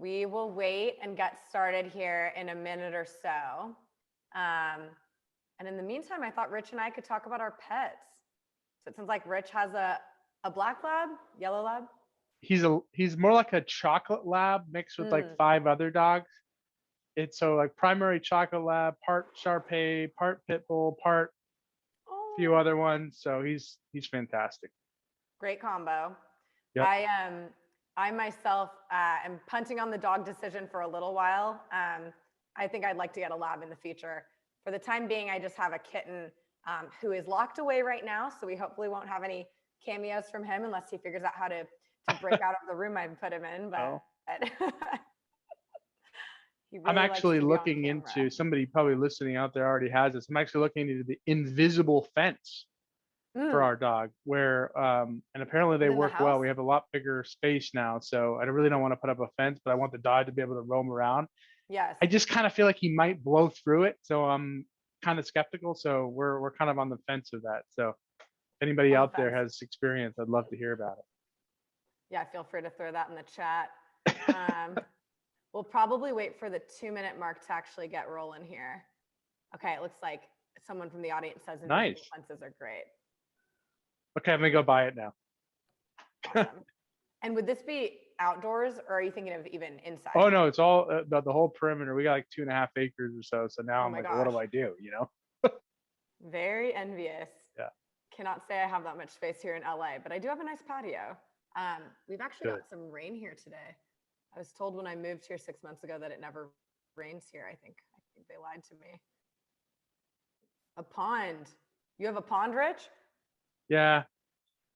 We will wait and get started here in a minute or so. And in the meantime, I thought Rich and I could talk about our pets. So it sounds like Rich has a black lab, yellow lab. He's more like a chocolate lab mixed with like 5 other dogs. It's so like primary chocolate lab, part Shar-Pei, part pit bull, part few other ones. So he's fantastic. Great combo. Yep. I myself am punting on the dog decision for a little while. I think I'd like to get a lab in the future. For the time being, I just have a kitten who is locked away right now. So we hopefully won't have any cameos from him unless he figures out how to break out of the room I've put him in. But really I'm actually looking into, somebody probably listening out there already has this. I'm actually looking into the invisible fence for our dog, where and apparently they work well. We have a lot bigger space now, so I really don't want to put up a fence, but I want the dog to be able to roam around. Yes. I just kind of feel like he might blow through it, so I'm kind of skeptical. So we're kind of on the fence of that. So if anybody out there has experience, I'd love to hear about it. Yeah, feel free to throw that in the chat. We'll probably wait for the 2-minute mark to actually get rolling here. Okay, it looks like someone from the audience says invisible fences are great. Okay, I'm gonna go buy it now. Awesome. And would this be outdoors, or are you thinking of even inside? Oh no, it's all the whole perimeter. We got like 2.5 acres or so. So now I'm like, well, what do I do? You know? Very envious. Yeah. Cannot say I have that much space here in LA, but I do have a nice patio. We've actually got some rain here today. I was told when I moved here 6 months ago that it never rains here. I think they lied to me. A pond. You have a pond, Rich? Yeah.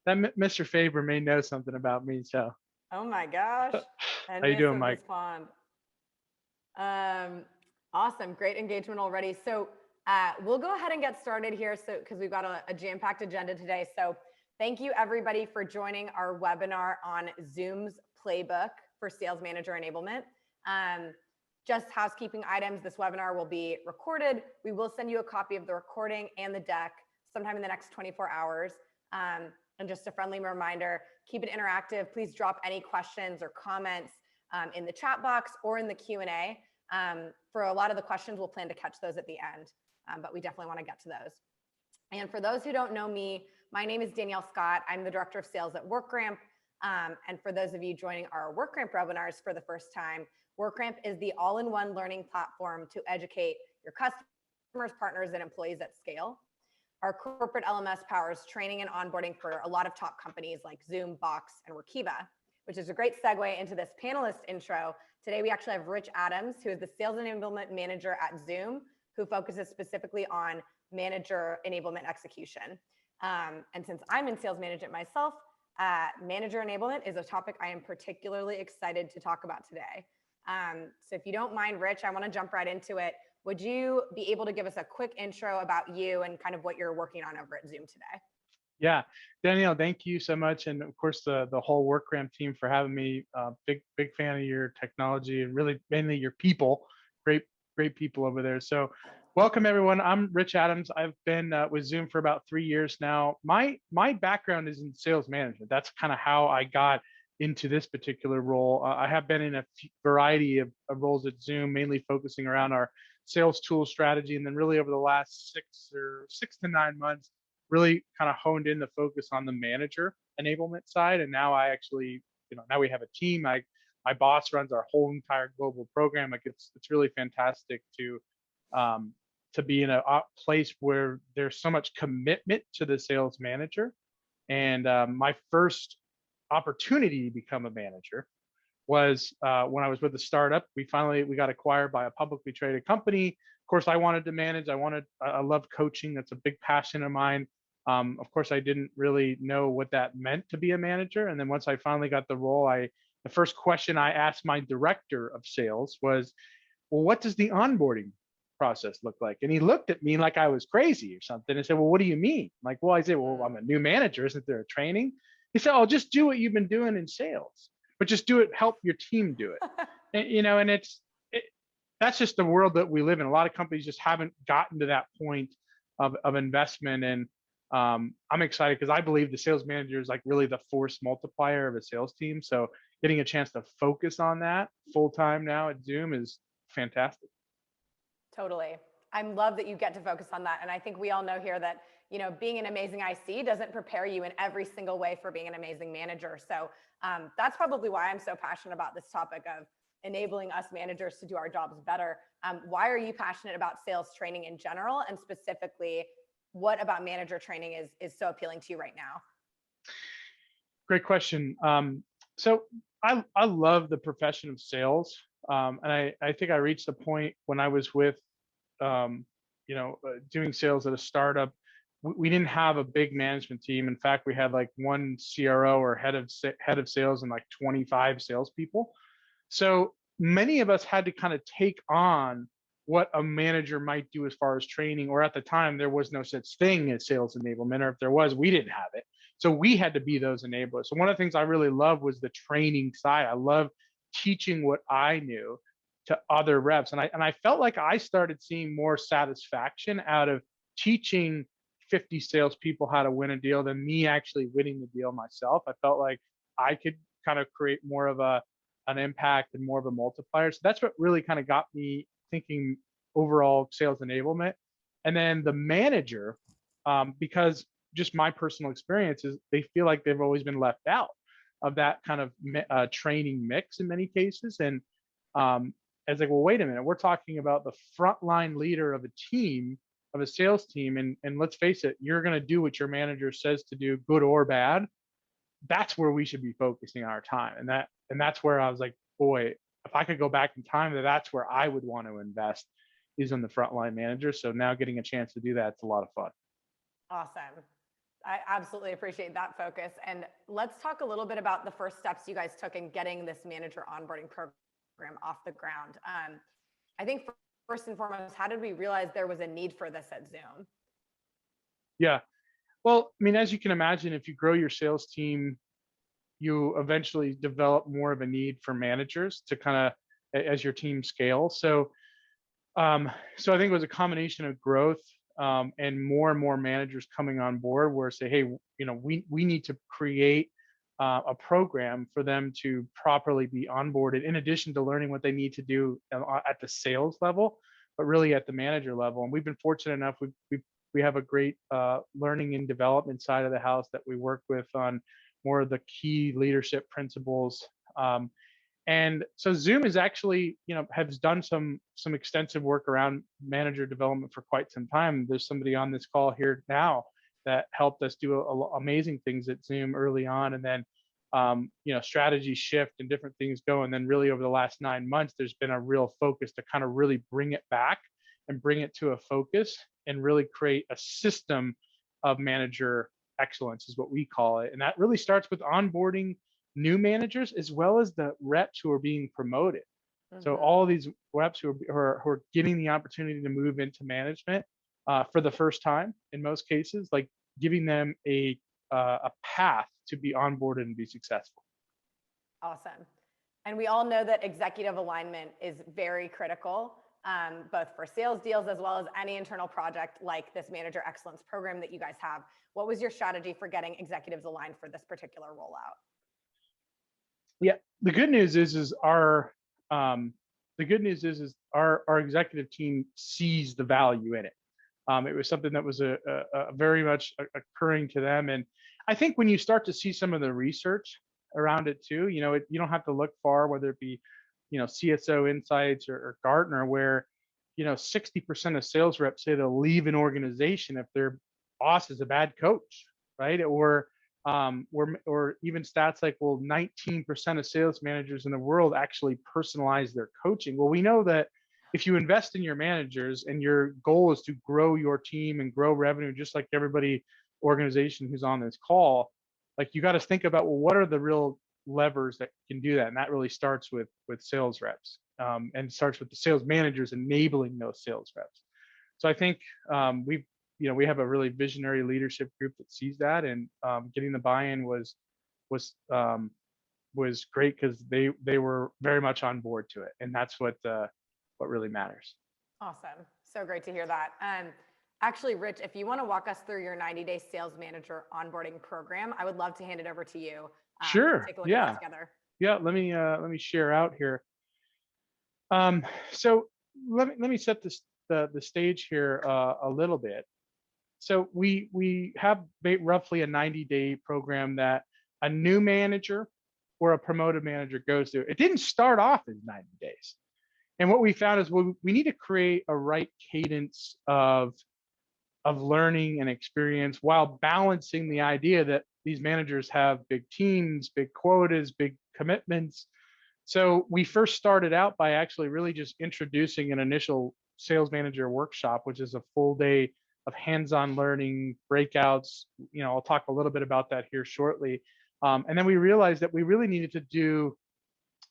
That Mr. Faber may know something about me, so. Oh my gosh. How you doing, Mike? Pond. Awesome. Great engagement already. So we'll go ahead and get started here because we've got a jam-packed agenda today. So thank you everybody for joining our webinar on Zoom's Playbook for Sales Manager Enablement. Just housekeeping items, this webinar will be recorded. We will send you a copy of the recording and the deck sometime in the next 24 hours. And just a friendly reminder, keep it interactive. Please drop any questions or comments in the chat box or in the Q&A. For a lot of the questions, we'll plan to catch those at the end, but we definitely want to get to those. And for those who don't know me, my name is Danielle Scott. I'm the Director of Sales at WorkRamp. And for those of you joining our WorkRamp webinars for the first time, WorkRamp is the all-in-one learning platform to educate your customers, partners, and employees at scale. Our corporate LMS powers training and onboarding for a lot of top companies like Zoom, Box, and Workiva, which is a great segue into this panelist intro. Today, we actually have Rich Adams, who is the Sales Enablement Manager at Zoom, who focuses specifically on manager enablement execution. And since I'm in sales management myself, manager enablement is a topic I am particularly excited to talk about today. So if you don't mind, Rich, I want to jump right into it. Would you be able to give us a quick intro about you and kind of what you're working on over at Zoom today? Yeah, Danielle, thank you so much. And of course, the whole WorkRamp team for having me. Big fan of your technology and really mainly your people. Great people over there. So welcome, everyone. I'm Rich Adams. I've been with Zoom for about 3 years now. My background is in sales management. That's kind of how I got into this particular role. I have been in a variety of roles at Zoom, mainly focusing around our sales tool strategy. And then really over the last 6 to 9 months, really kind of honed in the focus on the manager enablement side. And now I actually, now we have a team. My boss runs our whole entire global program. Like it's really fantastic to be in a place where there's so much commitment to the sales manager. And my first opportunity to become a manager was when I was with a startup. We got acquired by a publicly traded company. Of course, I wanted to manage. I love coaching. That's a big passion of mine. Of course, I didn't really know what that meant to be a manager. And then once I finally got the role, the first question I asked my director of sales was, well, what does the onboarding process look like? And he looked at me like I was crazy or something and said, well, what do you mean? I'm like, well, I said, well, I'm a new manager. Isn't there a training? He said, oh, just do what you've been doing in sales, but just do it, help your team do it. And, that's just the world that we live in. A lot of companies just haven't gotten to that point of investment. And I'm excited because I believe the sales manager is like really the force multiplier of a sales team. So getting a chance to focus on that full time now at Zoom is fantastic. Totally. I love that you get to focus on that. And I think we all know here that, being an amazing IC doesn't prepare you in every single way for being an amazing manager. So that's probably why I'm so passionate about this topic of enabling us managers to do our jobs better. Why are you passionate about sales training in general? And specifically, what about manager training is so appealing to you right now? Great question. So I love the profession of sales. And I think I reached a point when I was with, doing sales at a startup. We didn't have a big management team. In fact, we had like one CRO or head of sales and like 25 salespeople. So many of us had to kind of take on what a manager might do as far as training, or at the time, there was no such thing as sales enablement, or if there was, we didn't have it. So we had to be those enablers. So one of the things I really loved was the training side. I love teaching what I knew to other reps. And I felt like I started seeing more satisfaction out of teaching 50 salespeople how to win a deal than me actually winning the deal myself. I felt like I could kind of create more of an impact and more of a multiplier. So that's what really kind of got me thinking overall sales enablement. And then the manager, because just my personal experience is they feel like they've always been left out of that kind of training mix in many cases. And I was like, well, wait a minute, we're talking about the frontline leader of a team, of a sales team. And let's face it, you're going to do what your manager says to do, good or bad. That's where we should be focusing our time. And that's where I was like, boy, if I could go back in time, that's where I would want to invest, is on the frontline manager. So now getting a chance to do that, it's a lot of fun. Awesome. I absolutely appreciate that focus. And let's talk a little bit about the first steps you guys took in getting this manager onboarding program off the ground. I think first and foremost, how did we realize there was a need for this at Zoom? Yeah. Well, I mean, as you can imagine, if you grow your sales team, you eventually develop more of a need for managers to kind of, as your team scales. So I think it was a combination of growth, and more managers coming on board where say, hey, we need to create a program for them to properly be onboarded, in addition to learning what they need to do at the sales level, but really at the manager level. And we've been fortunate enough, we have a great learning and development side of the house that we work with on more of the key leadership principles. And so Zoom is actually, has done some extensive work around manager development for quite some time. There's somebody on this call here now that helped us do amazing things at Zoom early on, and then strategy shift and different things go. And then really over the last 9 months, there's been a real focus to kind of really bring it back and bring it to a focus and really create a system of manager excellence, is what we call it. And that really starts with onboarding new managers as well as the reps who are being promoted. Mm-hmm. So all of these reps who are getting the opportunity to move into management for the first time, in most cases, like giving them a path to be onboarded and be successful. Awesome. And we all know that executive alignment is very critical, both for sales deals as well as any internal project like this manager excellence program that you guys have. What was your strategy for getting executives aligned for this particular rollout? Yeah, the good news is our executive team sees the value in it. It was something that was a very much occurring to them, and I think when you start to see some of the research around it too, you don't have to look far, whether it be CSO Insights or Gartner, where 60% of sales reps say they'll leave an organization if their boss is a bad coach, right? Or even stats like, well, 19% of sales managers in the world actually personalize their coaching. Well, we know that if you invest in your managers and your goal is to grow your team and grow revenue, just like everybody organization who's on this call, like you got to think about, well, what are the real levers that can do that? And that really starts with sales reps, and starts with the sales managers enabling those sales reps. So I think we have a really visionary leadership group that sees that, and getting the buy-in was great because they were very much on board to it, and that's what really matters. Awesome, so great to hear that. Actually, Rich, if you want to walk us through your 90-day sales manager onboarding program, I would love to hand it over to you. Sure. Take a look yeah. at that together. Yeah, let me share out here. So let me set the stage here a little bit. So we have roughly a 90-day program that a new manager or a promoted manager goes through. It didn't start off as 90 days. And what we found is we need to create a right cadence of learning and experience while balancing the idea that these managers have big teams, big quotas, big commitments. So we first started out by actually really just introducing an initial sales manager workshop, which is a full day of hands-on learning, breakouts. I'll talk a little bit about that here shortly. And then we realized that we really needed to do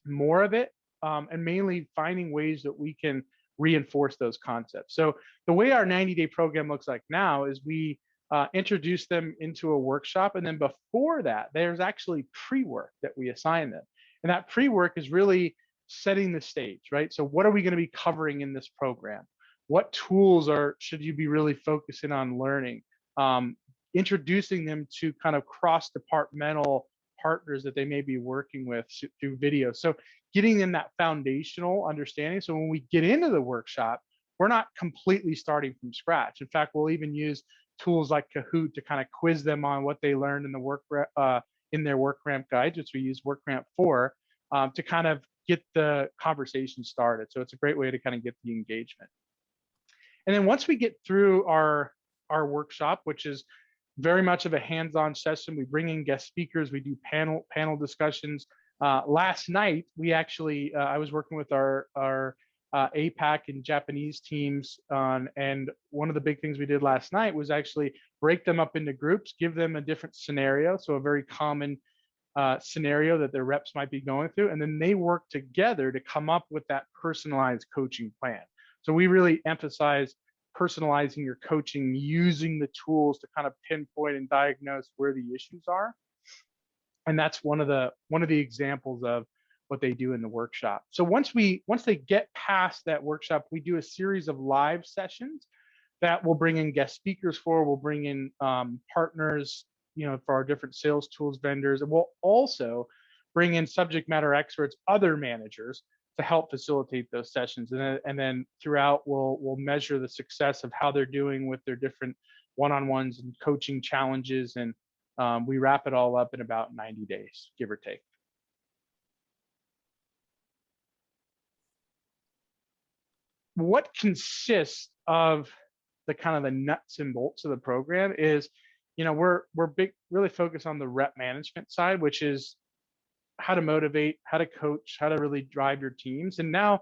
more of it, and mainly finding ways that we can reinforce those concepts. So the way our 90-day program looks like now is we introduce them into a workshop, and then before that, there's actually pre-work that we assign them. And that pre-work is really setting the stage, right? So what are we going to be covering in this program? What tools should you be really focusing on learning? Introducing them to kind of cross-departmental partners that they may be working with through video. So getting them that foundational understanding. So when we get into the workshop, we're not completely starting from scratch. In fact, we'll even use tools like Kahoot to kind of quiz them on what they learned in the in their work ramp guides, which we use work ramp for, to kind of get the conversation started. So it's a great way to kind of get the engagement. And then once we get through our workshop, which is very much of a hands-on session, we bring in guest speakers, we do panel discussions. Last night, we actually, I was working with our APAC and Japanese teams, and one of the big things we did last night was actually break them up into groups, give them a different scenario, so a very common scenario that their reps might be going through, and then they work together to come up with that personalized coaching plan. So we really emphasize personalizing your coaching, using the tools to kind of pinpoint and diagnose where the issues are. And that's one of the examples of what they do in the workshop. So once they get past that workshop, we do a series of live sessions that we'll bring in guest speakers for. We'll bring in partners, for our different sales tools vendors, and we'll also bring in subject matter experts, other managers, to help facilitate those sessions. And then throughout, we'll measure the success of how they're doing with their different one-on-ones and coaching challenges. And we wrap it all up in about 90 days, give or take. What consists of the kind of the nuts and bolts of the program is, we're really focused on the rep management side, which is how to motivate, how to coach, how to really drive your teams. And now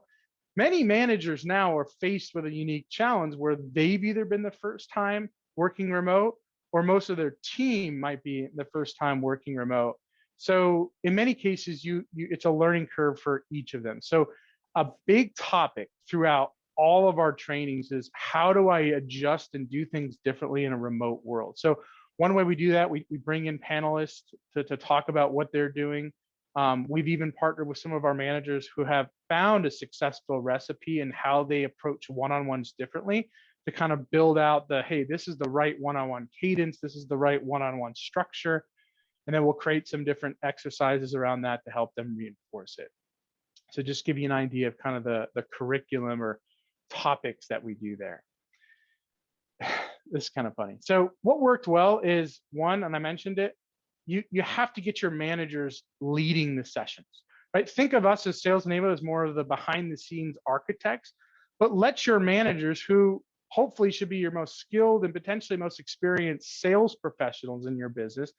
many managers now are faced with a unique challenge where they've either been the first time working remote, or most of their team might be the first time working remote. So in many cases, it's a learning curve for each of them. So a big topic throughout all of our trainings is, how do I adjust and do things differently in a remote world? So one way we do that, we bring in panelists to talk about what they're doing. We've even partnered with some of our managers who have found a successful recipe in how they approach one-on-ones differently, to kind of build out hey, this is the right one-on-one cadence, this is the right one-on-one structure. And then we'll create some different exercises around that to help them reinforce it. So just give you an idea of kind of the curriculum or topics that we do there. This is kind of funny. So what worked well is, one, and I mentioned it, you have to get your managers leading the sessions, right? Think of us as sales enablers as more of the behind the scenes architects, but let your managers, who hopefully should be your most skilled and potentially most experienced sales professionals in your business,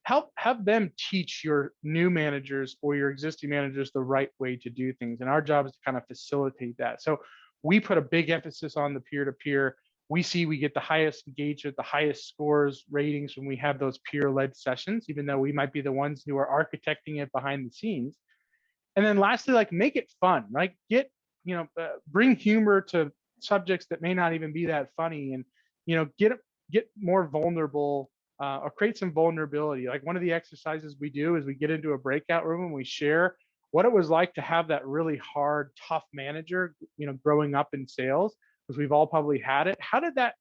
have them teach your new managers or your existing managers the right way to do things. And our job is to kind of facilitate that. So we put a big emphasis on the peer-to-peer. We get the highest engagement, the highest scores, ratings when we have those peer-led sessions, even though we might be the ones who are architecting it behind the scenes. And then lastly, make it fun, right? Bring humor to subjects that may not even be that funny, and, get more vulnerable, or create some vulnerability. Like, one of the exercises we do is we get into a breakout room and we share what it was like to have that really hard, tough manager, growing up in sales, because we've all probably had it. How did that,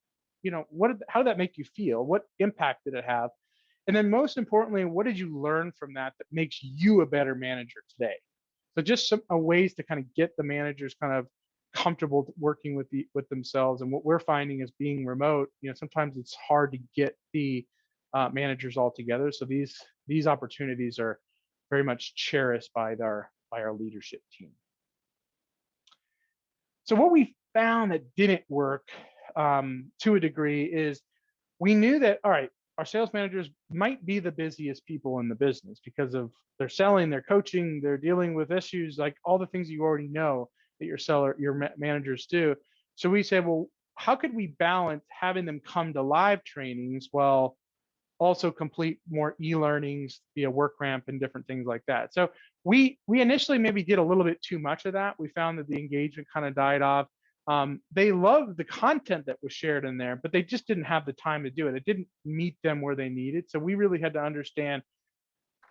how did that make you feel? What impact did it have? And then most importantly, what did you learn from that that makes you a better manager today? So just some ways to kind of get the managers kind of comfortable working with themselves. And what we're finding is being remote, sometimes it's hard to get the managers all together. So these opportunities are very much cherished by our leadership team. So what we found that didn't work to a degree is we knew that, all right, our sales managers might be the busiest people in the business because of they're selling, they're coaching, they're dealing with issues, like all the things you already know that your managers do. So we said, well, how could we balance having them come to live trainings while also complete more e-learnings via WorkRamp and different things like that. So we initially maybe did a little bit too much of that. We found that the engagement kind of died off. They loved the content that was shared in there, but they just didn't have the time to do it. It didn't meet them where they needed. So we really had to understand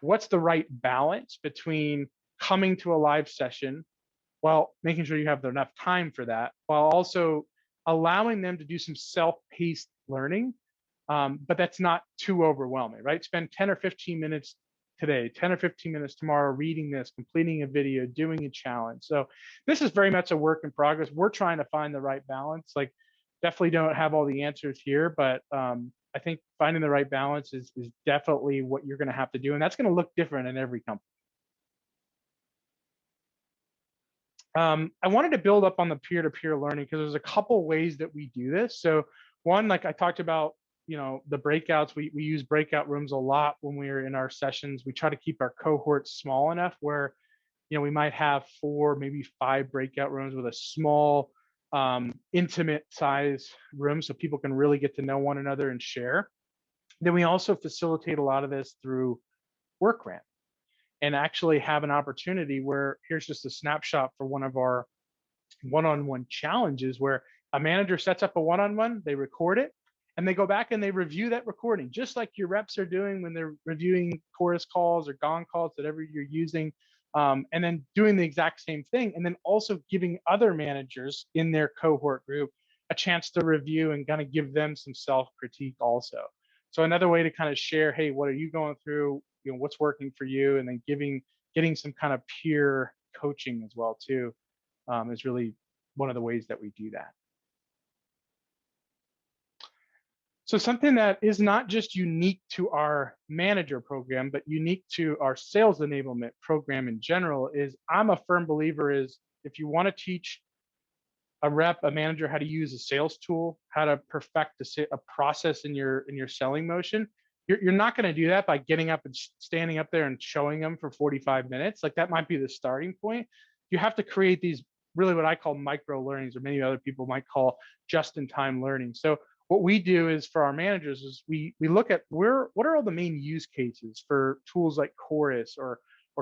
what's the right balance between coming to a live session while making sure you have enough time for that, while also allowing them to do some self-paced learning. But that's not too overwhelming, right? Spend 10 or 15 minutes today, 10 or 15 minutes tomorrow reading this, completing a video, doing a challenge. So this is very much a work in progress. We're trying to find the right balance. Like, definitely don't have all the answers here, but I think finding the right balance is definitely what you're going to have to do. And that's going to look different in every company. I wanted to build up on the peer-to-peer learning because there's a couple ways that we do this. So one, like I talked about, the breakouts, we use breakout rooms a lot when we're in our sessions. We try to keep our cohorts small enough where, we might have 4, maybe 5 breakout rooms with a small, intimate size room so people can really get to know one another and share. Then we also facilitate a lot of this through WorkRamp and actually have an opportunity where here's just a snapshot for one of our one-on-one challenges where a manager sets up a one-on-one, they record it, and they go back and they review that recording, just like your reps are doing when they're reviewing chorus calls or gong calls, whatever you're using, and then doing the exact same thing. And then also giving other managers in their cohort group a chance to review and kind of give them some self-critique also. So another way to kind of share, hey, what are you going through? What's working for you? And then getting some kind of peer coaching as well too, is really one of the ways that we do that. So something that is not just unique to our manager program, but unique to our sales enablement program in general is I'm a firm believer is if you want to teach a rep, a manager how to use a sales tool, how to perfect a process in your selling motion, you're not going to do that by getting up and standing up there and showing them for 45 minutes. Like that might be the starting point. You have to create these really what I call micro learnings, or many other people might call just-in-time learning. So what we do is for our managers is we look at what are all the main use cases for tools like Chorus or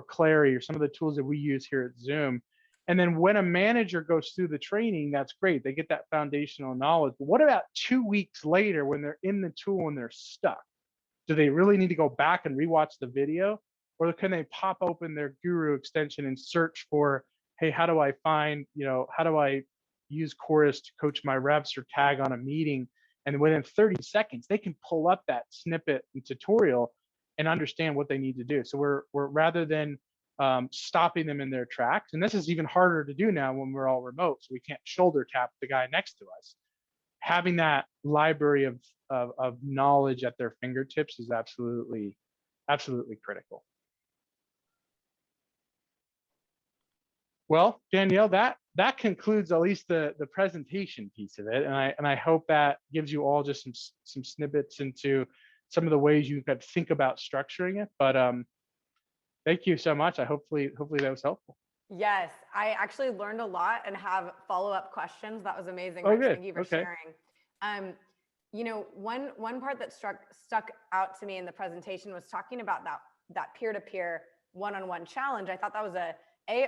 Clary or some of the tools that we use here at Zoom. And then when a manager goes through the training, that's great. They get that foundational knowledge. But what about 2 weeks later when they're in the tool and they're stuck? Do they really need to go back and rewatch the video? Or can they pop open their Guru extension and search for, hey, how do I find, how do I use Chorus to coach my reps or tag on a meeting? And within 30 seconds, they can pull up that snippet and tutorial and understand what they need to do. So we're rather than stopping them in their tracks, and this is even harder to do now when we're all remote, so we can't shoulder tap the guy next to us. Having that library of knowledge at their fingertips is absolutely critical. Well, Danielle, that concludes at least the presentation piece of it, and I hope that gives you all just some snippets into some of the ways you could think about structuring it. But thank you so much. Hopefully that was helpful. Yes, I actually learned a lot and have follow-up questions. That was amazing, Oh, Rich. good. Thank you for sharing. One part that stuck out to me in the presentation was talking about that peer-to-peer one-on-one challenge. I thought that was a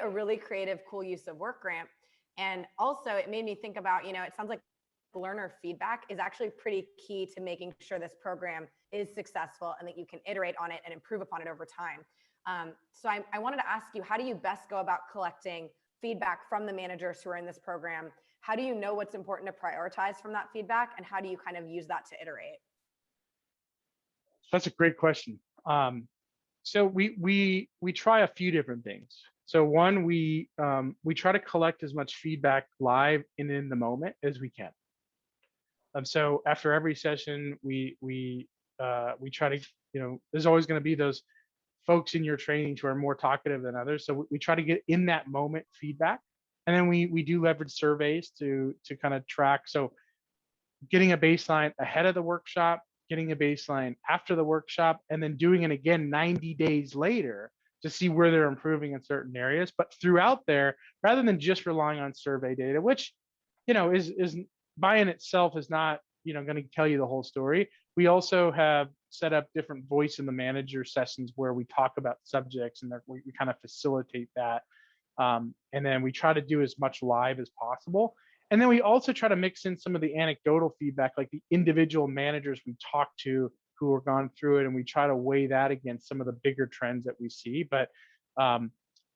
really creative, cool use of WorkRamp. And also it made me think about, it sounds like learner feedback is actually pretty key to making sure this program is successful and that you can iterate on it and improve upon it over time. So I wanted to ask you, how do you best go about collecting feedback from the managers who are in this program? How do you know what's important to prioritize from that feedback? And how do you kind of use that to iterate? That's a great question. So we try a few different things. So one, we try to collect as much feedback live and in the moment as we can. So after every session, we try to, there's always going to be those folks in your trainings who are more talkative than others. So we try to get in that moment feedback, and then we do leverage surveys to kind of track. So getting a baseline ahead of the workshop, getting a baseline after the workshop, and then doing it again 90 days later to see where they're improving in certain areas. But throughout there, rather than just relying on survey data, which is by in itself is not going to tell you the whole story. We also have set up different voice in the manager sessions where we talk about subjects, and we kind of facilitate that. And then we try to do as much live as possible. And then we also try to mix in some of the anecdotal feedback, like the individual managers we talk to who have gone through it, and we try to weigh that against some of the bigger trends that we see. But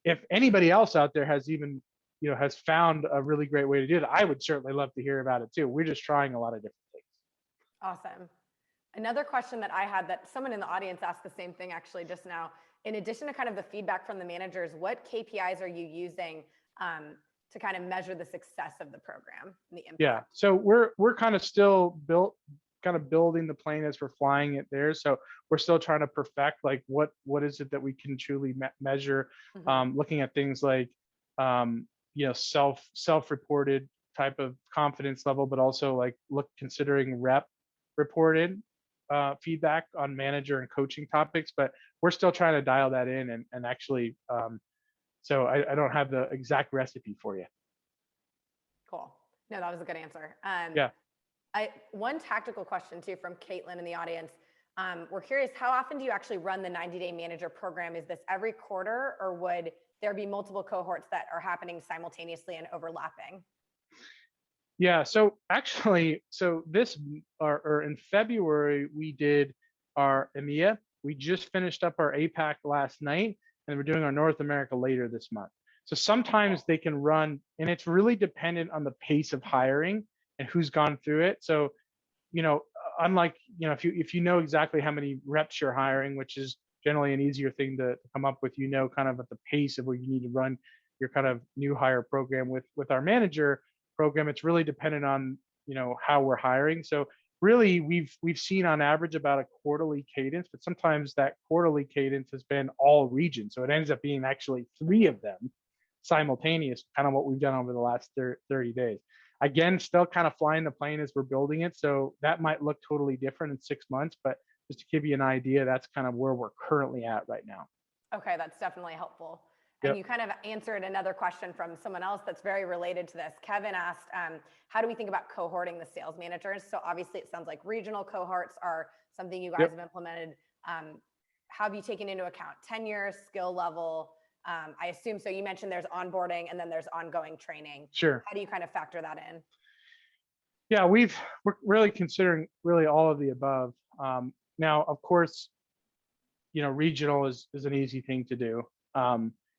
if anybody else out there has even, has found a really great way to do it, I would certainly love to hear about it too. We're just trying a lot of different things. Awesome. Another question that I had, that someone in the audience asked the same thing actually just now, in addition to kind of the feedback from the managers, what KPIs are you using to kind of measure the success of the program and the impact? Yeah, so we're kind of still building the plane as we're flying it there. So we're still trying to perfect like what is it that we can truly measure. Looking at things like self-reported type of confidence level, but also like considering rep reported feedback on manager and coaching topics. But we're still trying to dial that in and actually. So I don't have the exact recipe for you. Cool. No, that was a good answer. Yeah. One tactical question too from Caitlin in the audience. We're curious, how often do you actually run the 90-day manager program? Is this every quarter, or would there be multiple cohorts that are happening simultaneously and overlapping? Yeah, so actually, this or in February, we did our EMEA. We just finished up our APAC last night, and we're doing our North America later this month. So sometimes they can run, and it's really dependent on the pace of hiring and who's gone through it. So, unlike, if you know exactly how many reps you're hiring, which is generally an easier thing to come up with, kind of at the pace of where you need to run your kind of new hire program. With our manager program, it's really dependent on, how we're hiring. So really we've seen on average about a quarterly cadence, but sometimes that quarterly cadence has been all regions. So it ends up being actually 3 of them simultaneous, kind of what we've done over the last 30 days. Again, still kind of flying the plane as we're building it. So that might look totally different in 6 months, but just to give you an idea, that's kind of where we're currently at right now. Okay, that's definitely helpful. And you kind of answered another question from someone else that's very related to this. Kevin asked, how do we think about cohorting the sales managers? So obviously it sounds like regional cohorts are something you guys have implemented. How have you taken into account tenure, skill level? I assume so. You mentioned there's onboarding and then there's ongoing training. Sure. How do you kind of factor that in? Yeah, we're really considering really all of the above. Now, of course, regional is an easy thing to do.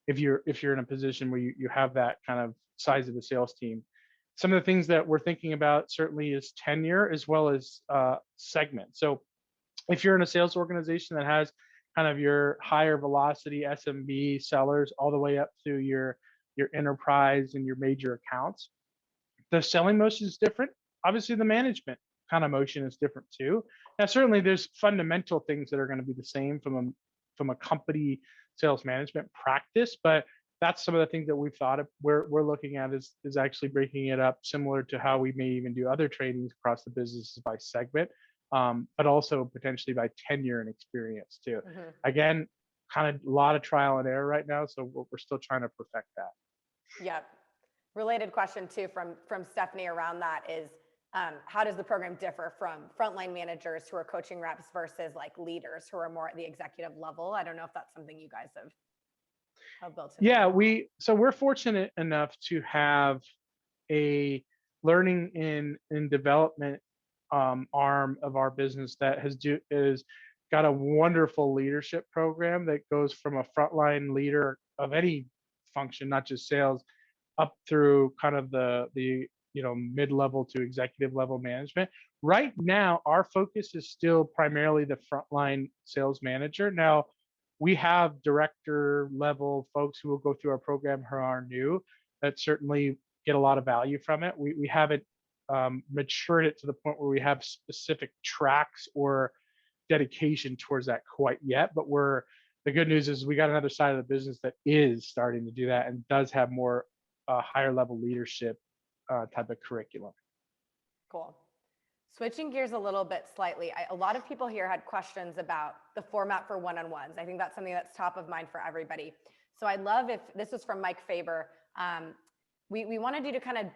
If you're in a position where you have that kind of size of a sales team. Some of the things that we're thinking about certainly is tenure as well as segment. So if you're in a sales organization that has kind of your higher velocity SMB sellers all the way up to your enterprise and your major accounts, the selling motion is different. Obviously, the management kind of motion is different too. Now, certainly there's fundamental things that are going to be the same from a company sales management practice, but that's some of the things that we've thought of. We're looking at is actually breaking it up similar to how we may even do other trainings across the businesses by segment, but also potentially by tenure and experience too. Again, kind of a lot of trial and error right now, so we're still trying to perfect that. Yep. Related question too from Stephanie around that is, how does the program differ from frontline managers who are coaching reps versus like leaders who are more at the executive level? I don't know if that's something you guys have built in. Yeah, we're fortunate enough to have a learning and development arm of our business that is got a wonderful leadership program that goes from a frontline leader of any function, not just sales, up through kind of the mid-level to executive level management. Right now, our focus is still primarily the frontline sales manager. Now, we have director level folks who will go through our program who are new that certainly get a lot of value from it. We haven't matured it to the point where we have specific tracks or dedication towards that quite yet, but the good news is we got another side of the business that is starting to do that and does have more higher level leadership type of curriculum. Cool. Switching gears a little bit slightly, a lot of people here had questions about the format for one-on-ones. I think that's something that's top of mind for everybody. So I'd love if this was from Mike Faber. We wanted you to kind of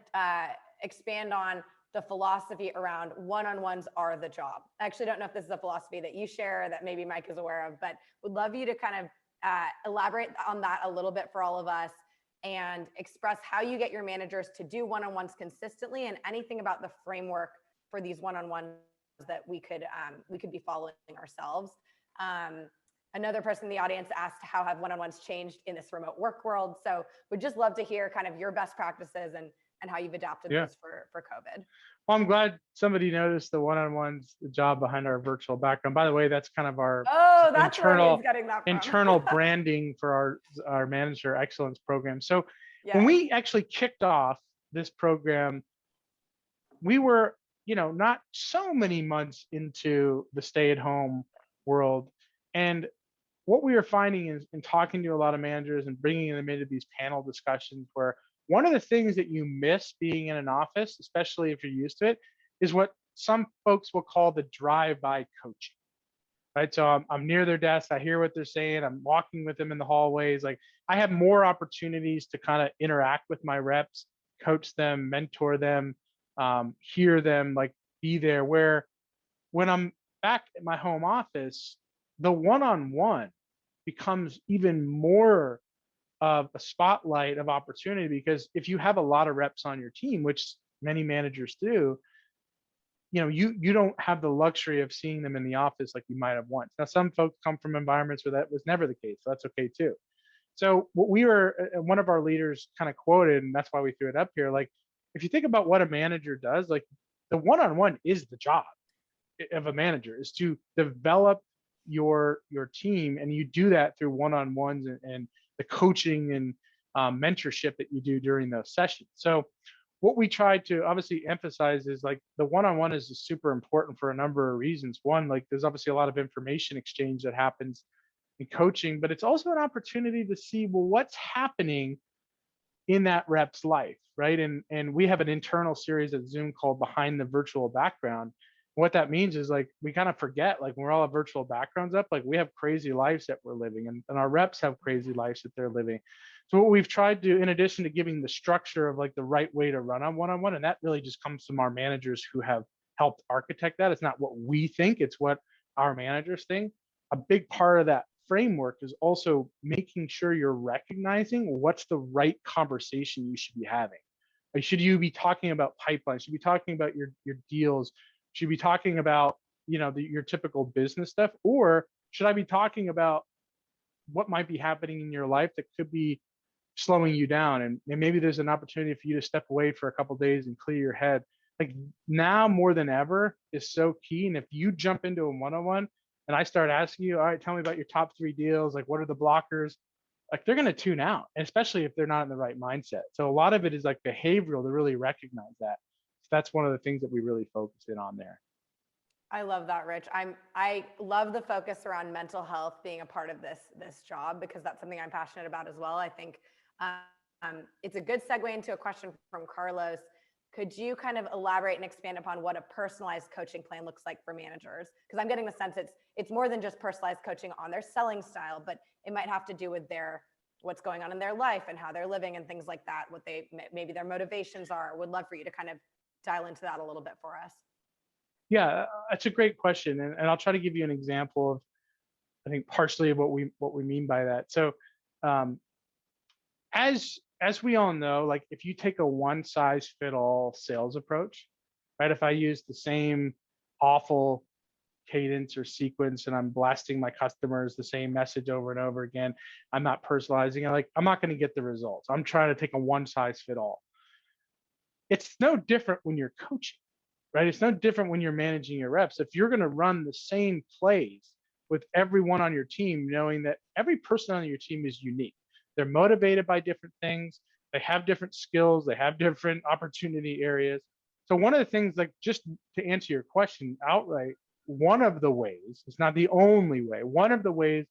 expand on the philosophy around one-on-ones are the job. I actually don't know if this is a philosophy that you share or that maybe Mike is aware of, but would love you to kind of elaborate on that a little bit for all of us and express how you get your managers to do one-on-ones consistently and anything about the framework for these one-on-ones that we could be following ourselves. Another person in the audience asked, how have one-on-ones changed in this remote work world? So we'd just love to hear kind of your best practices and how you've adapted those for COVID. Well, I'm glad somebody noticed the one-on-ones, the job behind our virtual background. By the way, that's kind of our internal branding for our manager excellence program. So when we actually kicked off this program, we were, not so many months into the stay-at-home world. And what we were finding is in talking to a lot of managers and bringing them into these panel discussions where one of the things that you miss being in an office, especially if you're used to it, is what some folks will call the drive-by coaching, right? So I'm near their desk, I hear what they're saying, I'm walking with them in the hallways. Like I have more opportunities to kind of interact with my reps, coach them, mentor them, hear them, like be there. Where when I'm back at my home office, the one-on-one becomes even more of a spotlight of opportunity, because if you have a lot of reps on your team, which many managers do, you don't have the luxury of seeing them in the office like you might have once. Now, some folks come from environments where that was never the case, so that's okay too. So what one of our leaders kind of quoted, and that's why we threw it up here, like if you think about what a manager does, like the one-on-one is the job of a manager, is to develop your team, and you do that through one-on-ones and the coaching and mentorship that you do during those sessions. So what we try to obviously emphasize is like the one-on-one is super important for a number of reasons. One, like there's obviously a lot of information exchange that happens in coaching, but it's also an opportunity to see, well, what's happening in that rep's life, right? And we have an internal series at Zoom called Behind the Virtual Background. What that means is like we kind of forget, like when we're all have virtual backgrounds up, like we have crazy lives that we're living, and our reps have crazy lives that they're living. So what we've tried to, in addition to giving the structure of like the right way to run on one-on-one, and that really just comes from our managers who have helped architect that. It's not what we think, it's what our managers think. A big part of that framework is also making sure you're recognizing what's the right conversation you should be having. Like, should you be talking about pipelines? Should you be talking about your deals? Should you be talking about your typical business stuff, or should I be talking about what might be happening in your life that could be slowing you down, and maybe there's an opportunity for you to step away for a couple of days and clear your head? Like now more than ever is so key. And if you jump into a one-on-one and I start asking you, all right, tell me about your top 3 deals, like what are the blockers, like they're going to tune out, and especially if they're not in the right mindset. So a lot of it is like behavioral to really recognize that. So that's one of the things that we really focus in on there. I love that, Rich. I love the focus around mental health being a part of this job, because that's something I'm passionate about as well. I think it's a good segue into a question from Carlos. Could you kind of elaborate and expand upon what a personalized coaching plan looks like for managers? Because I'm getting the sense it's more than just personalized coaching on their selling style, but it might have to do with what's going on in their life and how they're living and things like that, what maybe their motivations are. Would love for you to kind of dial into that a little bit for us. Yeah, that's a great question. And I'll try to give you an example of, I think, partially of what we mean by that. So as we all know, like if you take a one size fit all sales approach, right? If I use the same awful cadence or sequence and I'm blasting my customers the same message over and over again, I'm not personalizing it, like I'm not going to get the results. I'm trying to take a one size fit all. it's no different when you're coaching, right? It's no different when you're managing your reps. If you're going to run the same plays with everyone on your team, knowing that every person on your team is unique, they're motivated by different things, they have different skills, they have different opportunity areas. So one of the things, like, just to answer your question outright, one of the ways, it's not the only way, one of the ways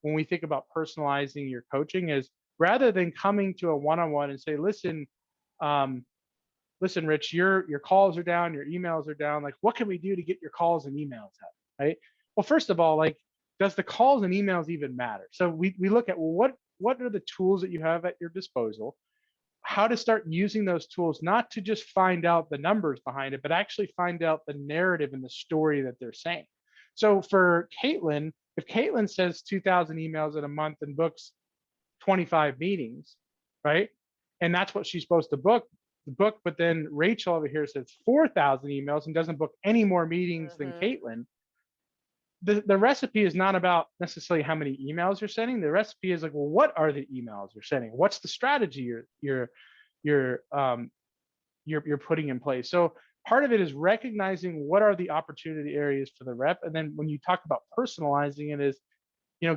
when we think about personalizing your coaching is, rather than coming to a one-on-one and say, um, listen, Rich, your calls are down, your emails are down. Like, what can we do to get your calls and emails up? Right. Well, first of all, like, does the calls and emails even matter? So we look at, well, what are the tools that you have at your disposal? How to start using those tools, not to just find out the numbers behind it, but actually find out the narrative and the story that they're saying. So for Caitlin, if Caitlin says 2,000 emails in a month and books 25 meetings, right? And that's what she's supposed to book, but then Rachel over here says 4,000 emails and doesn't book any more meetings than Mm-hmm. Caitlin. The recipe is not about necessarily how many emails you're sending. The recipe is like, well, what are the emails you're sending? What's the strategy you're putting in place? So part of it is recognizing what are the opportunity areas for the rep, and then when you talk about personalizing it, is,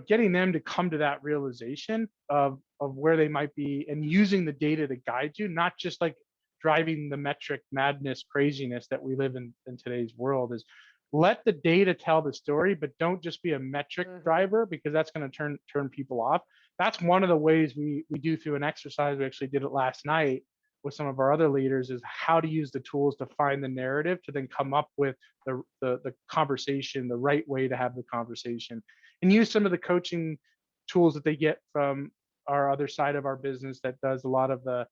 getting them to come to that realization of where they might be, and using the data to guide you, not just like driving the metric madness craziness that we live in today's world. Is, let the data tell the story, but don't just be a metric Mm-hmm. driver, because that's going to turn people off. That's one of the ways we do through an exercise. We actually did it last night with some of our other leaders, is how to use the tools to find the narrative to then come up with the conversation, the right way to have the conversation, and use some of the coaching tools that they get from our other side of our business that does a lot of the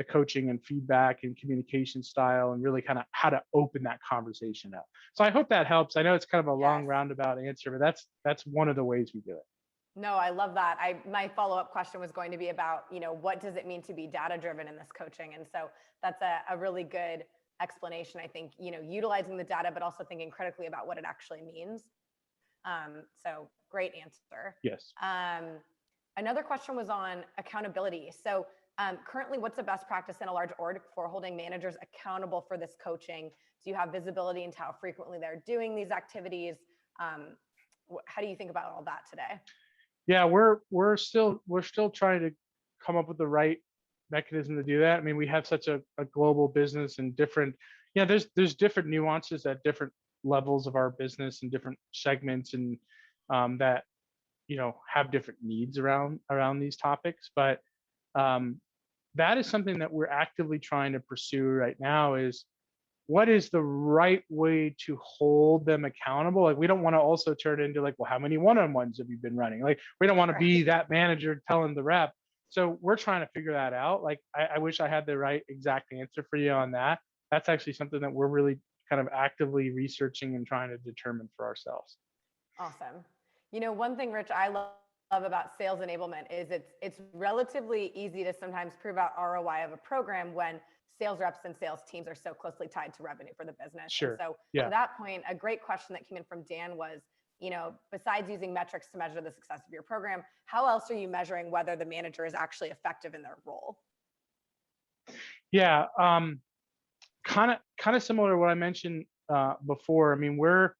coaching and feedback and communication style, and really kind of how to open that conversation up. So I hope that helps. I know it's kind of a long Yes. roundabout answer, but that's one of the ways we do it. No, I love that. My follow-up question was going to be about, what does it mean to be data driven in this coaching? And so that's a really good explanation. I think, utilizing the data, but also thinking critically about what it actually means. So great answer. Yes. Another question was on accountability. So currently, what's the best practice in a large org for holding managers accountable for this coaching? Do you have visibility into how frequently they're doing these activities? How do you think about all that today? Yeah, we're still trying to come up with the right mechanism to do that. I mean, we have such a global business, and different, there's different nuances at different levels of our business and different segments, and that have different needs around these topics. But um, that is something that we're actively trying to pursue right now, is what is the right way to hold them accountable. Like, we don't want to also turn it into like, well, how many one-on-ones have you been running? Like, we don't want to be Right. that manager telling the rep. So we're trying to figure that out. Like, I wish I had the right exact answer for you on that. That's actually something that we're really kind of actively researching and trying to determine for ourselves. Awesome. One thing, Rich, I love about sales enablement is it's relatively easy to sometimes prove out ROI of a program when sales reps and sales teams are so closely tied to revenue for the business. And Sure. so to Yeah. that point, a great question that came in from Dan was, besides using metrics to measure the success of your program, how else are you measuring whether the manager is actually effective in their role? Yeah. Kind of similar to what I mentioned before. I mean, we're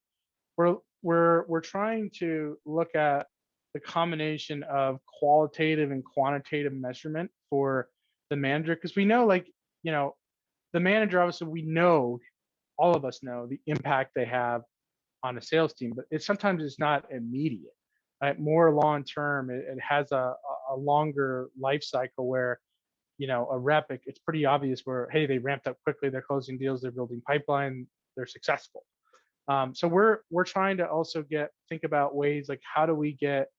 trying to look at the combination of qualitative and quantitative measurement for the manager, because we know, like, the manager, obviously, we know, all of us know the impact they have on a sales team, but sometimes it's not immediate, right? More long term. It has a longer life cycle where, a rep, it's pretty obvious where, hey, they ramped up quickly, they're closing deals, they're building pipeline, they're successful. So we're trying to also think about ways, like, how do we get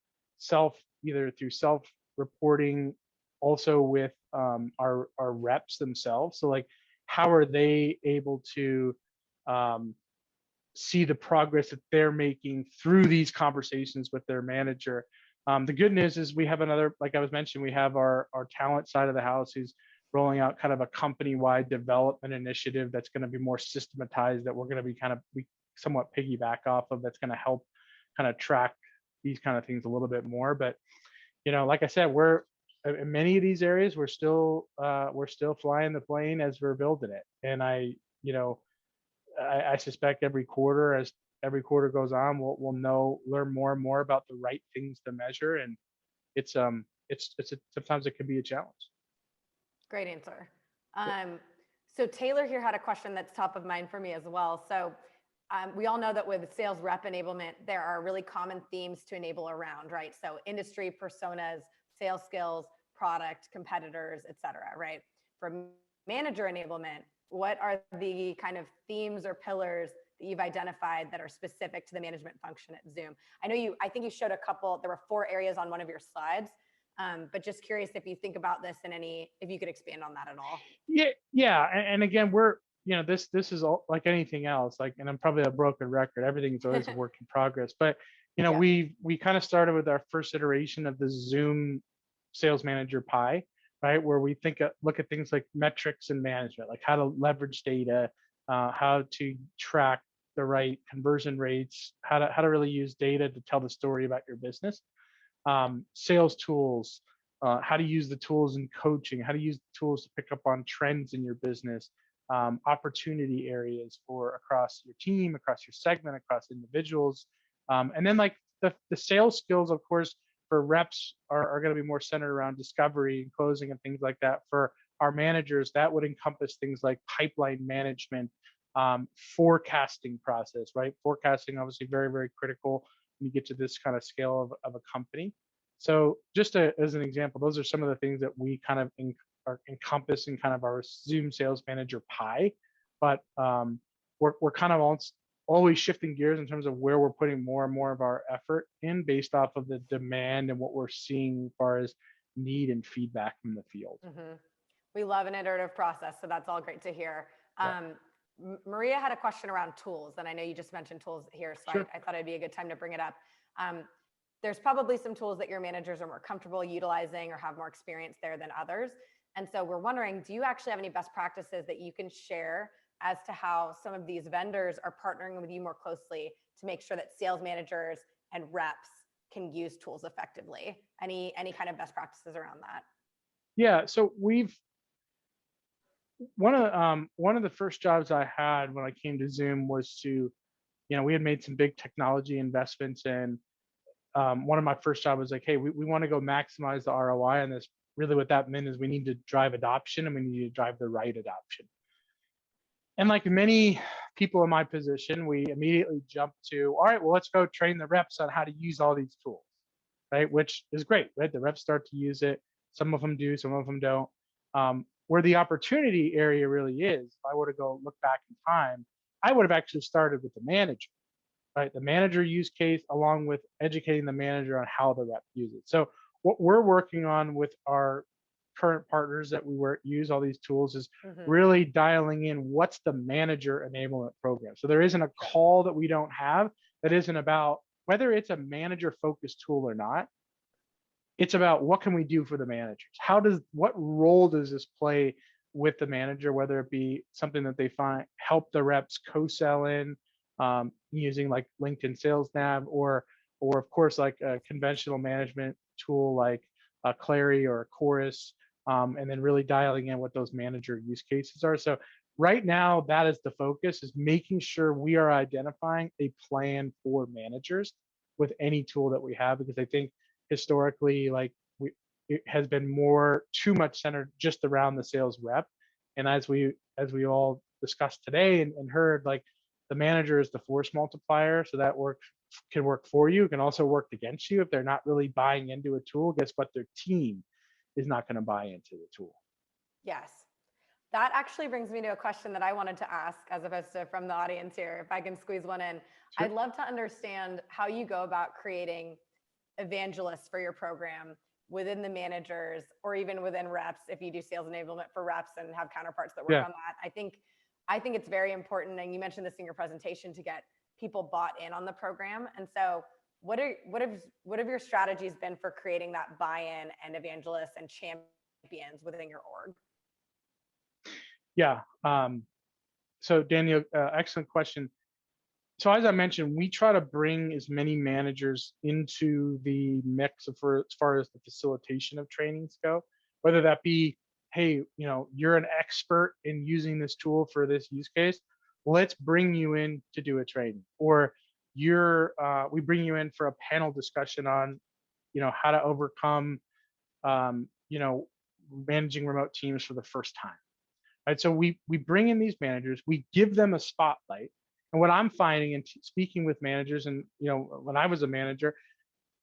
either through self reporting, also with our reps themselves. So, like, how are they able to um, see the progress that they're making through these conversations with their manager. The good news is, we have another, like I was mentioning, we have our talent side of the house who's rolling out kind of a company-wide development initiative that's going to be more systematized, that we're going to be we somewhat piggyback off of, that's going to help kind of track these kind of things a little bit more. But like I said, in many of these areas, we're still flying the plane as we're building it. And you know, I suspect as every quarter goes on, we'll learn more and more about the right things to measure. And sometimes it can be a challenge. Great answer. So Taylor here had a question that's top of mind for me as well. So we all know that with sales rep enablement, there are really common themes to enable around, right? So industry, personas, sales skills, product, competitors, et cetera, right? For manager enablement, what are the kind of themes or pillars that you've identified that are specific to the management function at Zoom? I think you showed a couple, there were 4 areas on one of your slides, but just curious if you think about this if you could expand on that at all. Yeah. And again, this is all like anything else, like, and I'm probably a broken record. Everything is always a work in progress, but Yeah. we kind of started with our first iteration of the Zoom Sales Manager Pie, right? Where we look at things like metrics and management, like how to leverage data, how to track the right conversion rates, how to really use data to tell the story about your business. Sales tools, how to use the tools in coaching, how to use the tools to pick up on trends in your business, opportunity areas for across your team, across your segment, across individuals. And then like the sales skills, of course, for reps are going to be more centered around discovery and closing and things like that. For our managers, that would encompass things like pipeline management, forecasting process, right? Forecasting, obviously, very, very critical when you get to this kind of scale of a company. So just as an example, those are some of the things that we kind of are encompass in kind of our Zoom Sales Manager Pie. But we're kind of always shifting gears in terms of where we're putting more and more of our effort in based off of the demand and what we're seeing as far as need and feedback from the field. Mm-hmm. We love an iterative process, so that's all great to hear. Yeah. Maria had a question around tools, and I know you just mentioned tools here, so Sure. I thought it'd be a good time to bring it up. There's probably some tools that your managers are more comfortable utilizing or have more experience there than others. And so we're wondering, do you actually have any best practices that you can share as to how some of these vendors are partnering with you more closely to make sure that sales managers and reps can use tools effectively? Any kind of best practices around that? Yeah. So one of the first jobs I had when I came to Zoom was we had made some big technology investments, and one of my first jobs was like, hey, we want to go maximize the ROI on this. Really what that meant is we need to drive adoption, and we need to drive the right adoption. And like many people in my position, we immediately jumped to, all right, well, let's go train the reps on how to use all these tools, right? Which is great, right? The reps start to use it. Some of them do, some of them don't. Where the opportunity area really is, if I were to go look back in time, I would have actually started with the manager, right? The manager use case, along with educating the manager on how the rep uses it. So what we're working on with our current partners that we use all these tools is really dialing in what's the manager enablement program. So there isn't a call that we don't have that isn't about whether it's a manager focused tool or not. It's about what can we do for the managers? What role does this play with the manager, whether it be something that they find help the reps co-sell in, using like LinkedIn Sales Nav, or of course like a conventional management tool like a Clary or a Chorus, and then really dialing in what those manager use cases are. So right now, that is the focus, is making sure we are identifying a plan for managers with any tool that we have, because I think historically, like it has been too much centered just around the sales rep. And as we all discussed today and heard, like the manager is the force multiplier. So that can work for you. It can also work against you if they're not really buying into a tool. Guess what? Their team is not going to buy into the tool. Yes. That actually brings me to a question that I wanted to ask, as opposed to from the audience here, if I can squeeze one in. Sure. I'd love to understand how you go about creating evangelists for your program within the managers, or even within reps, if you do sales enablement for reps and have counterparts that work on that. I think it's very important, and you mentioned this in your presentation, to get people bought in on the program. And so what have your strategies been for creating that buy-in and evangelists and champions within your org? Yeah. So Daniel, excellent question. So as I mentioned, we try to bring as many managers into the mix as far as the facilitation of trainings go, whether that be, hey, you're an expert in using this tool for this use case. Let's bring you in to do a training, or we bring you in for a panel discussion on, how to overcome, um, you know, managing remote teams for the first time. Right. So we bring in these managers, we give them a spotlight. And what I'm finding and speaking with managers, and when I was a manager,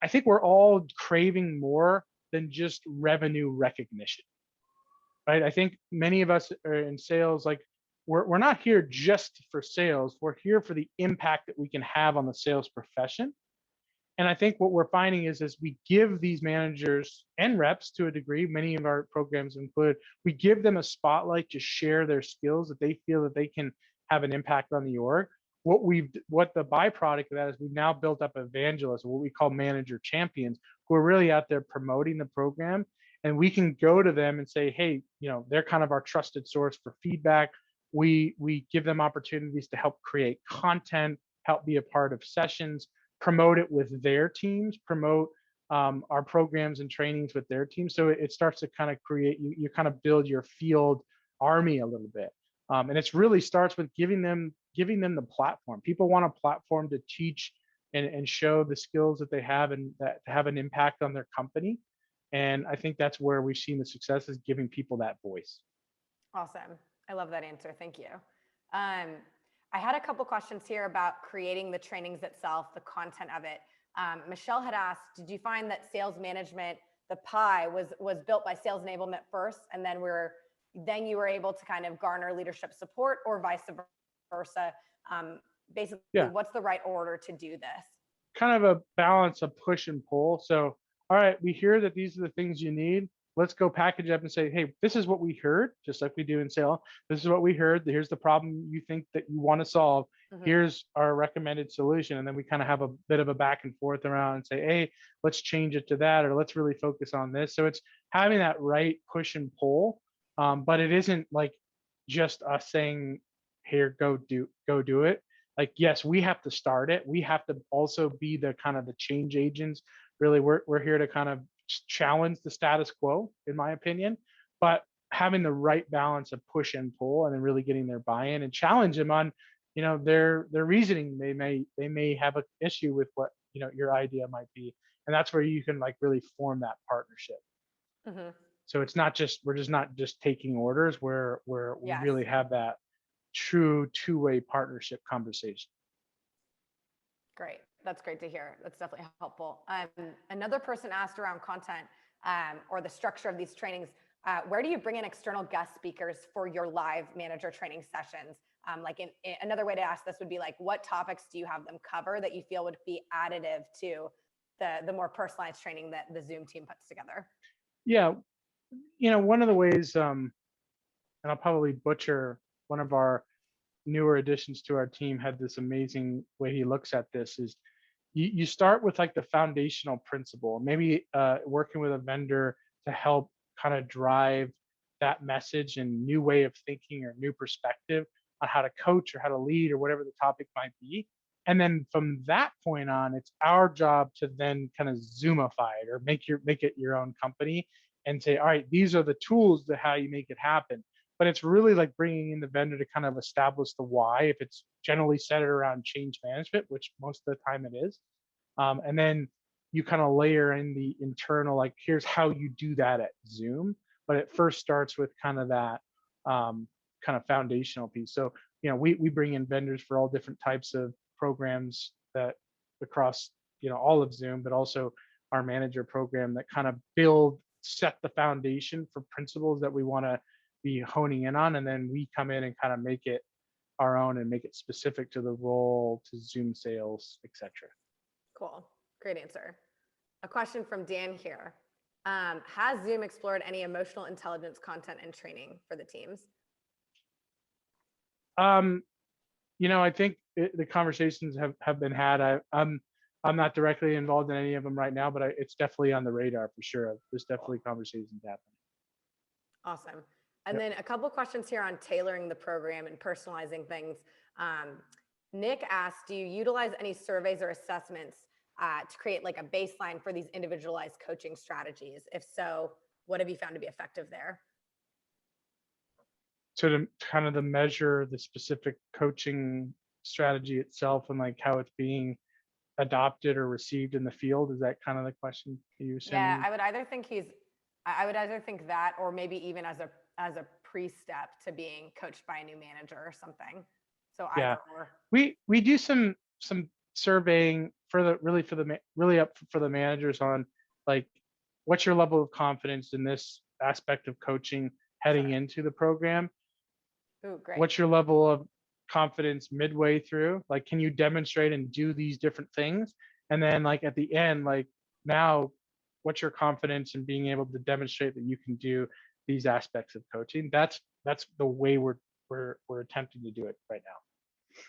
I think we're all craving more than just revenue recognition. Right. I think many of us are in sales, like we're not here just for sales. We're here for the impact that we can have on the sales profession. And I think what we're finding is we give these managers and reps, to a degree, many of our programs include, we give them a spotlight to share their skills that they feel that they can have an impact on the org. What the byproduct of that is, we've now built up evangelists, what we call manager champions, who are really out there promoting the program. And we can go to them and say, hey, they're kind of our trusted source for feedback. We give them opportunities to help create content, help be a part of sessions, promote it with their teams, promote our programs and trainings with their teams. So it starts to kind of create, you kind of build your field army a little bit. And it's really starts with giving them the platform. People want a platform to teach and show the skills that they have and that have an impact on their company. And I think that's where we've seen the success, is giving people that voice. Awesome. I love that answer. Thank you. I had a couple questions here about creating the trainings itself, the content of it. Michelle had asked, did you find that sales management, the pie was built by sales enablement first, and then you were able to kind of garner leadership support, or vice versa? Basically, Yeah. What's the right order to do this? Kind of a balance of push and pull. So, all right, we hear that these are the things you need. Let's go package up and say, hey, this is what we heard, just like we do in sales. This is what we heard. Here's the problem you think that you want to solve. Mm-hmm. Here's our recommended solution. And then we kind of have a bit of a back and forth around and say, hey, let's change it to that, or let's really focus on this. So it's having that right push and pull. But it isn't like just us saying, here, go do it. Like, yes, we have to start it. We have to also be the kind of the change agents. Really, we're here to kind of challenge the status quo, in my opinion, but having the right balance of push and pull, and then really getting their buy-in and challenge them on, their reasoning. They may have an issue with what your idea might be, and that's where you can like really form that partnership. Mm-hmm. So it's not just we're just not just taking orders, where we really have that true two-way partnership conversation. Great. That's great to hear. That's definitely helpful. Another person asked around content or the structure of these trainings. Where do you bring in external guest speakers for your live manager training sessions? Another way to ask this would be like, what topics do you have them cover that you feel would be additive to the more personalized training that the Zoom team puts together? Yeah, one of the ways, and I'll probably butcher, one of our newer additions to our team had this amazing way he looks at this, is you start with like the foundational principle, maybe working with a vendor to help kind of drive that message and new way of thinking or new perspective on how to coach or how to lead or whatever the topic might be. And then from that point on, it's our job to then kind of Zoomify it, or make it your own company, and say, all right, these are the tools to how you make it happen. But it's really like bringing in the vendor to kind of establish the why, if it's generally centered around change management, which most of the time it is. And then you kind of layer in the internal, like, here's how you do that at Zoom. But it first starts with kind of that kind of foundational piece. So, we bring in vendors for all different types of programs that across, all of Zoom, but also our manager program that kind of set the foundation for principles that we want to be honing in on. And then we come in and kind of make it our own and make it specific to the role, to Zoom sales, etc. Cool. Great answer. A question from Dan here. Has Zoom explored any emotional intelligence content and training for the teams? I think the conversations have been had. I'm not directly involved in any of them right now, but it's definitely on the radar for sure. There's definitely conversations happening. Awesome. And then a couple questions here on tailoring the program and personalizing things. Nick asked, do you utilize any surveys or assessments to create like a baseline for these individualized coaching strategies? If so, what have you found to be effective there? To kind of the measure the specific coaching strategy itself and like how it's being adopted or received in the field. Is that kind of the question you sent Yeah, me? I would either think I would either think that, or maybe even as a pre-step to being coached by a new manager or something. So Yeah, either or. we do some surveying for the really up for the managers on like what's your level of confidence in this aspect of coaching heading Sure. into the program. Ooh, great. What's your level of confidence midway through? Like, can you demonstrate and do these different things? And then like at the end, like now, what's your confidence in being able to demonstrate that you can do these aspects of coaching? That's the way we're attempting to do it right now.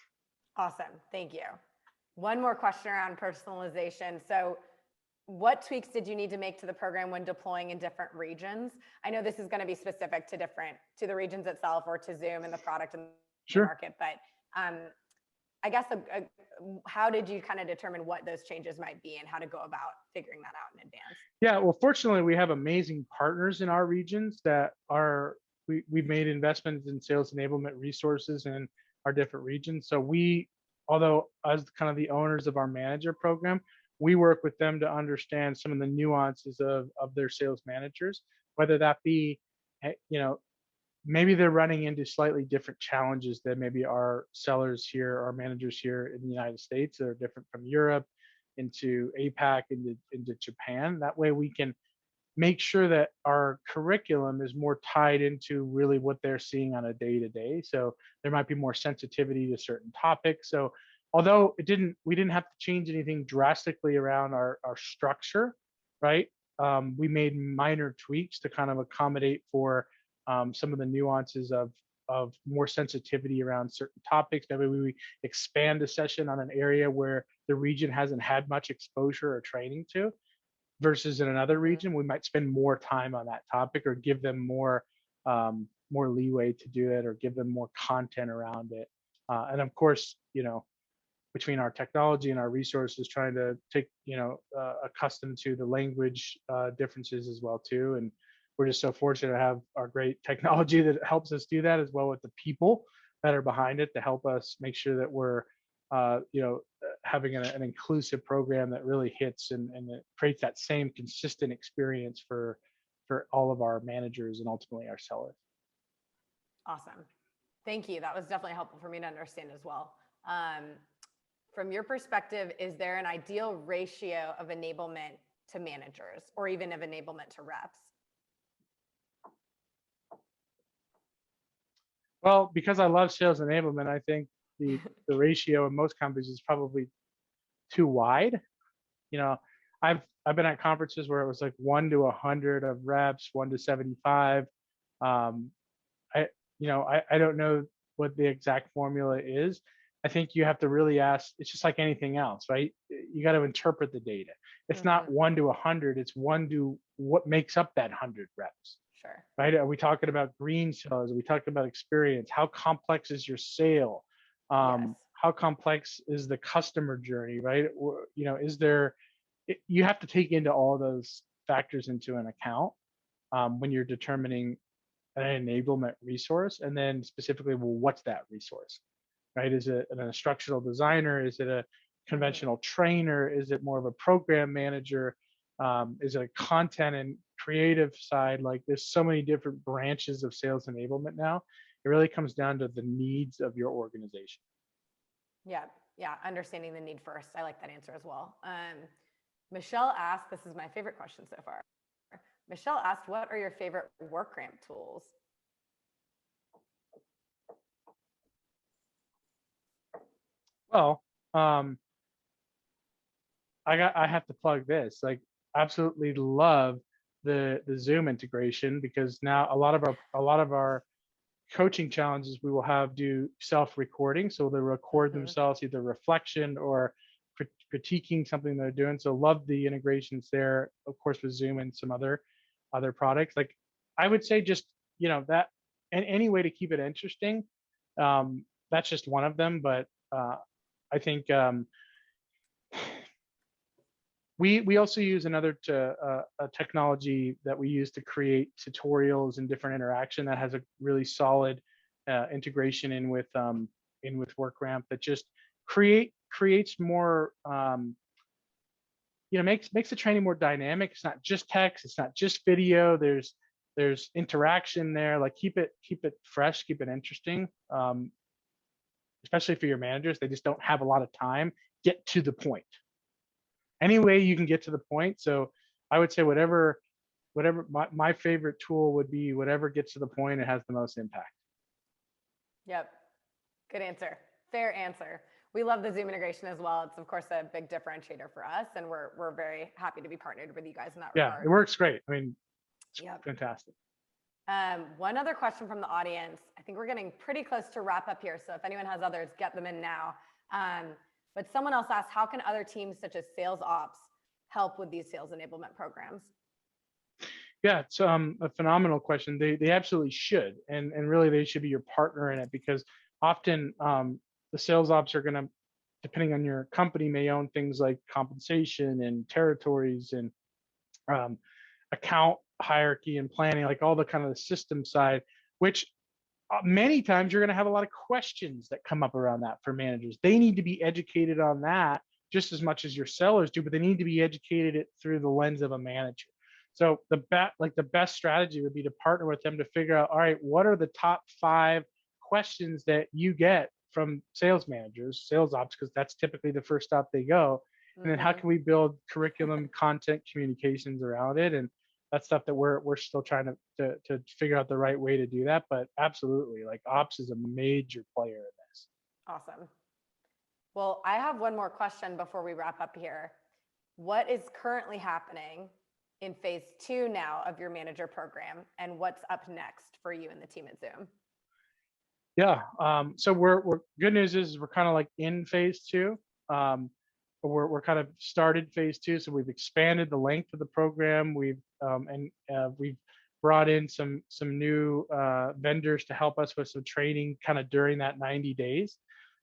Awesome. Thank you. One more question around personalization. So what tweaks did you need to make to the program when deploying in different regions? I know this is going to be specific to the regions itself or to Zoom and the product and the Sure. market, but I guess how did you kind of determine what those changes might be and how to go about figuring that out in advance? Yeah, well, fortunately, we have amazing partners in our regions that are we've made investments in sales enablement resources in our different regions. So although as kind of the owners of our manager program, we work with them to understand some of the nuances of their sales managers, whether that be, maybe they're running into slightly different challenges than maybe our sellers here, our managers here in the United States that are different from Europe into APAC, into Japan. That way we can make sure that our curriculum is more tied into really what they're seeing on a day to day. So there might be more sensitivity to certain topics. So although we didn't have to change anything drastically around our structure, right? We made minor tweaks to kind of accommodate for some of the nuances of more sensitivity around certain topics. Maybe we expand a session on an area where the region hasn't had much exposure or training to, versus in another Mhm. region, we might spend more time on that topic or give them more leeway to do it or give them more content around it. And of course, between our technology and our resources, trying to take, accustomed to the language differences as well too. And we're just so fortunate to have our great technology that helps us do that, as well with the people that are behind it to help us make sure that we're, having an inclusive program that really hits and it creates that same consistent experience for all of our managers and ultimately our sellers. Awesome. Thank you. That was definitely helpful for me to understand as well. From your perspective, is there an ideal ratio of enablement to managers or even of enablement to reps? Well, because I love sales enablement, I think the ratio in most companies is probably too wide. You know, I've been at conferences where it was like 1 to 100 of reps, 1 to 75. Um, I don't know what the exact formula is. I think you have to really ask. It's just like anything else, right? You got to interpret the data. It's not 1 to 100. It's one to what makes up that 100 reps, Sure. right? Are we talking about green sales? Are we talking about experience? How complex is your sale? Yes. How complex is the customer journey, right? Or, is there, you have to take into all those factors into an account when you're determining an enablement resource. And then specifically, well, what's that resource, right? Is it an instructional designer? Is it a conventional trainer? Is it more of a program manager? Is it a content and creative side? Like there's so many different branches of sales enablement now. It really comes down to the needs of your organization. Yeah. Yeah. Understanding the need first. I like that answer as well. Michelle asked, this is my favorite question so far. Michelle asked, what are your favorite WorkRamp tools? Well, I have to plug this. Like, absolutely love the Zoom integration, because now a lot of our coaching challenges we will have do self-recording, so they record themselves either reflection or critiquing something they're doing. So love the integrations there, of course, with Zoom and some other products. Like I would say just that, and any way to keep it interesting, that's just one of them. But I think we also use another a technology that we use to create tutorials and different interaction that has a really solid integration in with WorkRamp that just creates more makes the training more dynamic. It's not just text, it's not just video. There's interaction there. Like keep it fresh, keep it interesting. Especially for your managers, they just don't have a lot of time. Get to the point. Any way you can get to the point. So I would say whatever my favorite tool would be, whatever gets to the point, it has the most impact. Yep. Good answer. Fair answer. We love the Zoom integration as well. It's of course a big differentiator for us, and we're very happy to be partnered with you guys in that regard. Yeah, it works great. I mean, it's Yep. fantastic. One other question from the audience. I think we're getting pretty close to wrap up here. So if anyone has others, get them in now. But someone else asked, how can other teams such as sales ops help with these sales enablement programs? Yeah, it's a phenomenal question. They absolutely should, and really they should be your partner in it, because often the sales ops are going to, depending on your company, may own things like compensation and territories and account hierarchy and planning, like all the kind of the system side, which many times you're going to have a lot of questions that come up around that for managers. They need to be educated on that just as much as your sellers do, but they need to be educated through the lens of a manager. So the best strategy would be to partner with them to figure out, all right, what are the top 5 questions that you get from sales managers, sales ops, because that's typically the first stop they go. And then how can we build curriculum, content, communications around it? And that's stuff that we're still trying to figure out the right way to do that. But absolutely, like ops is a major player in this. Awesome. Well, I have one more question before we wrap up here. What is currently happening in phase 2 now of your manager program, and what's up next for you and the team at Zoom? Yeah. So we're good news is we're kind of like in phase 2. We're kind of started phase 2, so we've expanded the length of the program. We've brought in some new vendors to help us with some training kind of during that 90 days.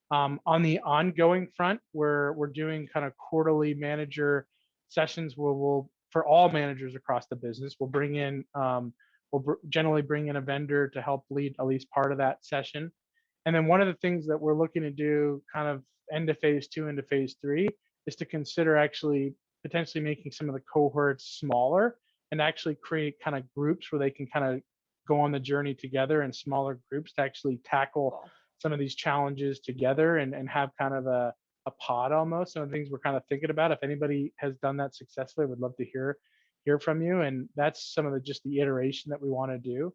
On the ongoing front, we're doing kind of quarterly manager sessions where we'll, for all managers across the business, we'll bring in generally bring in a vendor to help lead at least part of that session. And then one of the things that we're looking to do kind of end of phase 2 into phase 3 is to consider actually potentially making some of the cohorts smaller and actually create kind of groups where they can kind of go on the journey together in smaller groups to actually tackle some of these challenges together and have kind of a pod almost. Some of the things we're kind of thinking about. If anybody has done that successfully, I would love to hear from you. And that's some of the iteration that we want to do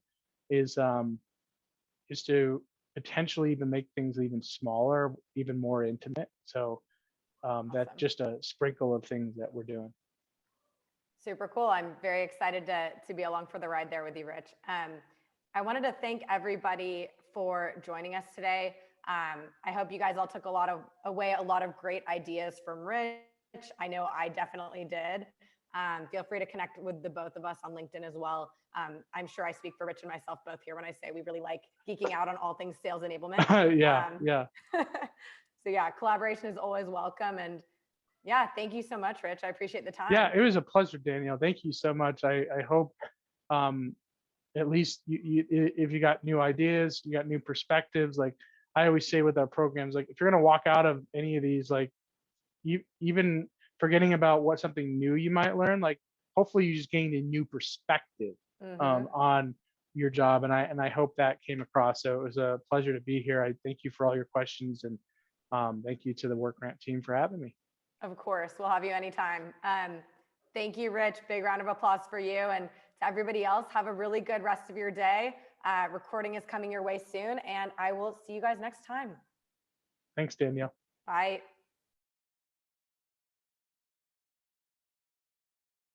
is to potentially even make things even smaller, even more intimate. So that's just a sprinkle of things that we're doing. Super cool. I'm very excited to be along for the ride there with you, Rich. I wanted to thank everybody for joining us today. I hope you guys all took away a lot of great ideas from Rich. I know I definitely did. Feel free to connect with the both of us on LinkedIn as well. I'm sure I speak for Rich and myself both here when I say we really like geeking out on all things sales enablement. Yeah. So yeah, collaboration is always welcome. And yeah, thank you so much, Rich. I appreciate the time. Yeah, it was a pleasure, Danielle. Thank you so much. I hope at least if you got new ideas, you got new perspectives. Like I always say with our programs, like if you're going to walk out of any of these, like even forgetting about what something new you might learn, like hopefully you just gained a new perspective on your job. And I hope that came across. So it was a pleasure to be here. I thank you for all your questions, and thank you to the WorkRamp team for having me. Of course, we'll have you anytime. Thank you, Rich. Big round of applause for you. And to everybody else, have a really good rest of your day. Recording is coming your way soon, and I will see you guys next time. Thanks, Danielle. Bye.